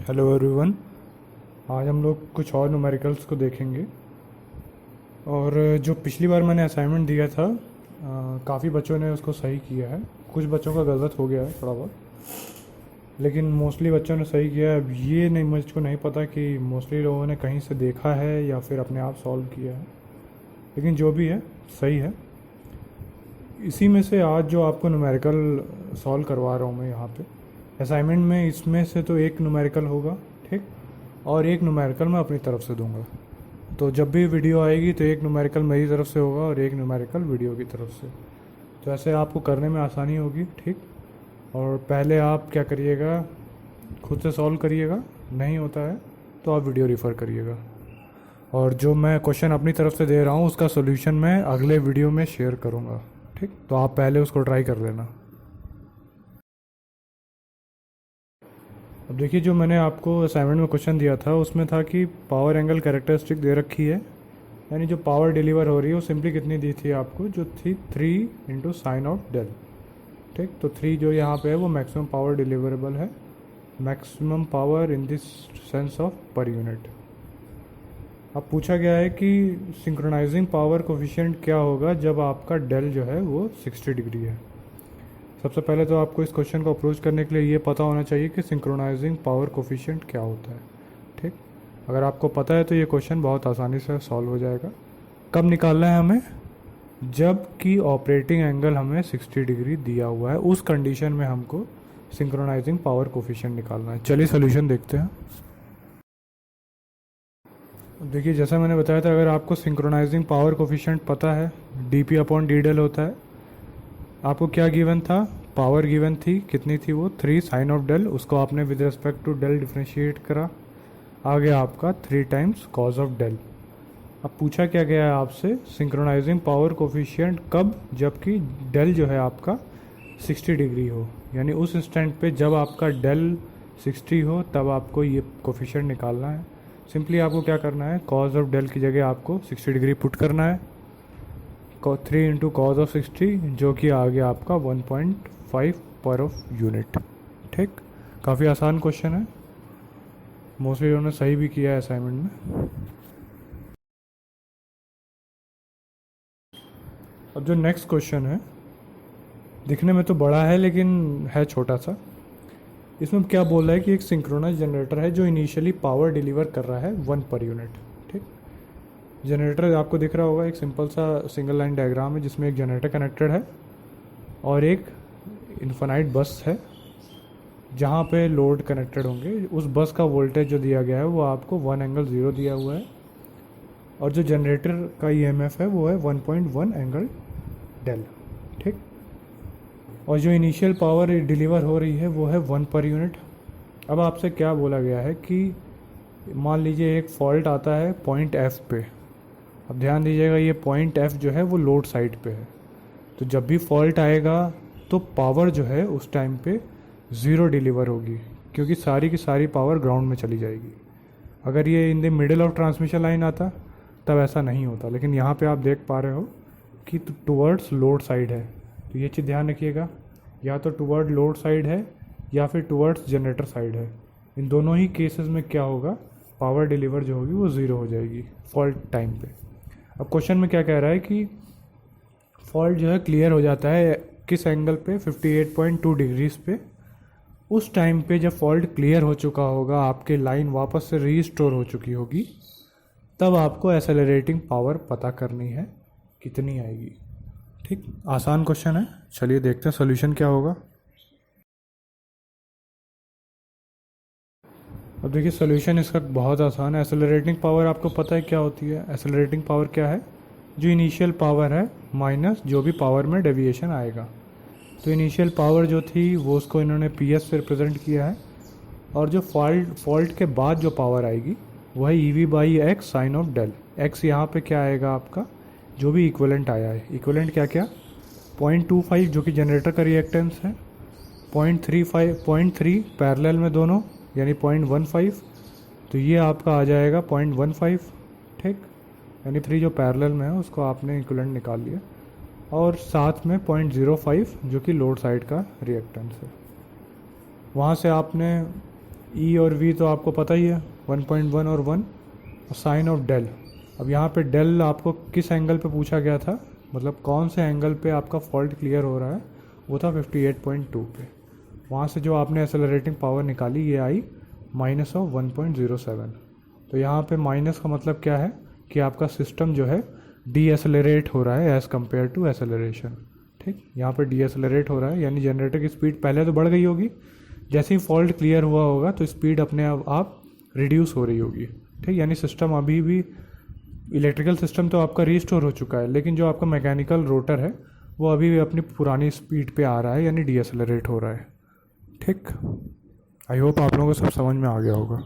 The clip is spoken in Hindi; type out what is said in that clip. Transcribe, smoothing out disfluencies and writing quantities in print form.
Hello everyone. आज हम लोग कुछ और न्यूमेरिकल्स को देखेंगे। और जो पिछली बार मैंने असाइनमेंट दिया था, काफ़ी बच्चों ने उसको सही किया है। कुछ बच्चों का गलत हो गया है थोड़ा बहुत, लेकिन मोस्टली बच्चों ने सही किया है। अब ये नहीं, मुझको नहीं पता कि मोस्टली लोगों ने कहीं से देखा है या फिर अपने आप सॉल्व किया है, लेकिन जो भी है सही है। इसी में से आज जो आपको न्यूमेरिकल सॉल्व करवा रहा हूँ मैं यहाँ पे असाइनमेंट में, इसमें से तो एक न्यूमेरिकल होगा, ठीक, और एक न्यूमेरिकल मैं अपनी तरफ से दूंगा। तो जब भी वीडियो आएगी तो एक न्यूमेरिकल मेरी तरफ से होगा और एक न्यूमेरिकल वीडियो की तरफ से। तो ऐसे आपको करने में आसानी होगी, ठीक। और पहले आप क्या करिएगा, खुद से सॉल्व करिएगा, नहीं होता है तो आप वीडियो रेफ़र करिएगा। और जो मैं क्वेश्चन अपनी तरफ से दे रहा हूँ उसका सोल्यूशन मैं अगले वीडियो में शेयर करूँगा, ठीक। तो आप पहले उसको ट्राई कर लेना। अब देखिए, जो मैंने आपको असाइनमेंट में क्वेश्चन दिया था उसमें था कि पावर एंगल कैरेक्टरिस्टिक दे रखी है, यानी जो पावर डिलीवर हो रही है वो सिंपली कितनी दी थी आपको, जो थी 3 इंटू साइन ऑफ डेल, ठीक। तो 3 जो यहाँ पे है वो मैक्सिमम पावर डिलीवरेबल है, maximum power in this sense of per unit. अब पूछा गया है कि सिंक्रोनाइजिंग पावर कोफिशिएंट क्या होगा जब आपका डेल जो है वो 60 डिग्री है। सबसे पहले तो आपको इस क्वेश्चन को अप्रोच करने के लिए ये पता होना चाहिए कि सिंक्रोनाइजिंग पावर कोफिशिएंट क्या होता है, ठीक। अगर आपको पता है तो ये क्वेश्चन बहुत आसानी से सॉल्व हो जाएगा। कब निकालना है हमें, जब कि ऑपरेटिंग एंगल हमें 60 डिग्री दिया हुआ है, उस कंडीशन में हमको सिंक्रोनाइजिंग पावर कोफिशिएंट निकालना है। चलिए सोल्यूशन देखते हैं। देखिए, जैसा मैंने बताया था, अगर आपको सिंक्रोनाइजिंग पावर कोफिशिएंट पता है, dp अपॉन डी डेल होता है। आपको क्या गिवन था, पावर गिवन थी, कितनी थी वो 3 साइन ऑफ डेल, उसको आपने with respect to del differentiate करा, आ गया आपका 3 टाइम्स कॉज ऑफ डेल। अब पूछा क्या गया है आपसे, सिंक्रोनाइजिंग पावर कोफिशिएंट कब, जबकि डेल जो है आपका 60 डिग्री हो, यानी उस इंस्टेंट पे जब आपका डेल 60 हो तब आपको ये कोफिशिएंट निकालना है। सिंपली आपको क्या करना है, कॉज ऑफ डेल की जगह आपको 60 डिग्री पुट करना है, 3 इंटू कॉज ऑफ 60, जो कि आ गया आपका 1.5 पर ऑफ यूनिट, ठीक। काफ़ी आसान क्वेश्चन है, मोस्टली उन्होंने सही भी किया है असाइनमेंट में। अब जो नेक्स्ट क्वेश्चन है, दिखने में तो बड़ा है लेकिन है छोटा सा। इसमें क्या बोल रहा है कि एक सिंक्रोनस जनरेटर है जो इनिशियली पावर डिलीवर कर रहा है 1 पर यूनिट, ठीक। जनरेटर आपको दिख रहा होगा, एक सिंपल सा सिंगल लाइन डायग्राम है जिसमें एक जनरेटर कनेक्टेड है और एक इन्फिनाइट बस है जहाँ पे लोड कनेक्टेड होंगे। उस बस का वोल्टेज जो दिया गया है वो आपको 1 एंगल 0 दिया हुआ है, और जो जनरेटर का ईएमएफ है वो है 1.1 एंगल डेल, ठीक। और जो इनिशियल पावर डिलीवर हो रही है वो है 1 पर यूनिट। अब आपसे क्या बोला गया है कि मान लीजिए एक फॉल्ट आता है पॉइंट एफ पे। अब ध्यान दीजिएगा, ये पॉइंट एफ जो है वो लोड साइड पे है, तो जब भी फॉल्ट आएगा तो पावर जो है उस टाइम पे 0 डिलीवर होगी, क्योंकि सारी की सारी पावर ग्राउंड में चली जाएगी। अगर ये in the middle of transmission line आता तब ऐसा नहीं होता, लेकिन यहाँ पे आप देख पा रहे हो कि टुवर्ड्स लोड साइड है, तो ये चीज़ ध्यान रखिएगा, या तो टुवर्ड लोड साइड है या फिर टुवर्ड्स जनरेटर साइड है। इन दोनों ही केसेस में क्या होगा, पावर डिलीवर जो होगी वो 0 हो जाएगी फॉल्ट टाइम पे। अब क्वेश्चन में क्या कह रहा है कि फॉल्ट जो है क्लियर हो जाता है किस एंगल पे, 58.2 डिग्रीज पे। उस टाइम पे जब फॉल्ट क्लियर हो चुका होगा, आपके लाइन वापस से रीस्टोर हो चुकी होगी, तब आपको एक्सेलरेटिंग पावर पता करनी है कितनी आएगी, ठीक। आसान क्वेश्चन है, चलिए देखते हैं सोल्यूशन क्या होगा। अब देखिए, सोल्यूशन इसका बहुत आसान है। एक्सेलरेटिंग पावर आपको पता है क्या होती है, एक्सेलरेटिंग पावर क्या है, जो इनिशियल पावर है माइनस जो भी पावर में डेविएशन आएगा। तो इनिशियल पावर जो थी वो उसको इन्होंने पीएस से रिप्रेजेंट किया है, और जो फॉल्ट के बाद जो पावर आएगी वह है EV by x sign of del. X यहाँ पे क्या आएगा आपका, जो भी इक्विवेलेंट आया है, इक्विवेलेंट क्या क्या, 0.25 जो कि जनरेटर का रिएक्टेंस है, 0.3 पैरेलल में दोनों यानी 0.15, तो ये आपका आ जाएगा 0.15, ठीक। यानी 3 जो पैरेलल में है उसको आपने इक्विवेलेंट निकाल लिया, और साथ में 0.05 जो कि लोड साइड का रिएक्टेंस है। वहाँ से आपने ई और वी तो आपको पता ही है, 1.1 और 1, और साइन ऑफ डेल। अब यहाँ पे डेल आपको किस एंगल पे पूछा गया था, मतलब कौन से एंगल पे आपका फॉल्ट क्लियर हो रहा है, वो था 58.2 पे। वहाँ से जो आपने एक्सेलरेटिंग पावर निकाली ये आई -1.07। तो यहाँ पे माइनस का मतलब क्या है कि आपका सिस्टम जो है डी एसेलरेट हो रहा है एज़ कम्पेयर टू एसेलरेशन। ठीक, यहाँ पे डी एसेलरेट हो रहा है, यानी जनरेटर की स्पीड पहले तो बढ़ गई होगी, जैसे ही फॉल्ट क्लियर हुआ होगा तो स्पीड अपने आप रिड्यूस हो रही होगी। ठीक, यानी सिस्टम अभी भी, इलेक्ट्रिकल सिस्टम तो आपका रीस्टोर हो चुका है, लेकिन जो आपका मैकेनिकल रोटर है वो अभी भी अपनी पुरानी स्पीड पे आ रहा है, यानी डी एसेलरेट हो रहा है। ठीक, आई होप आप लोगों को सब समझ में आ गया होगा।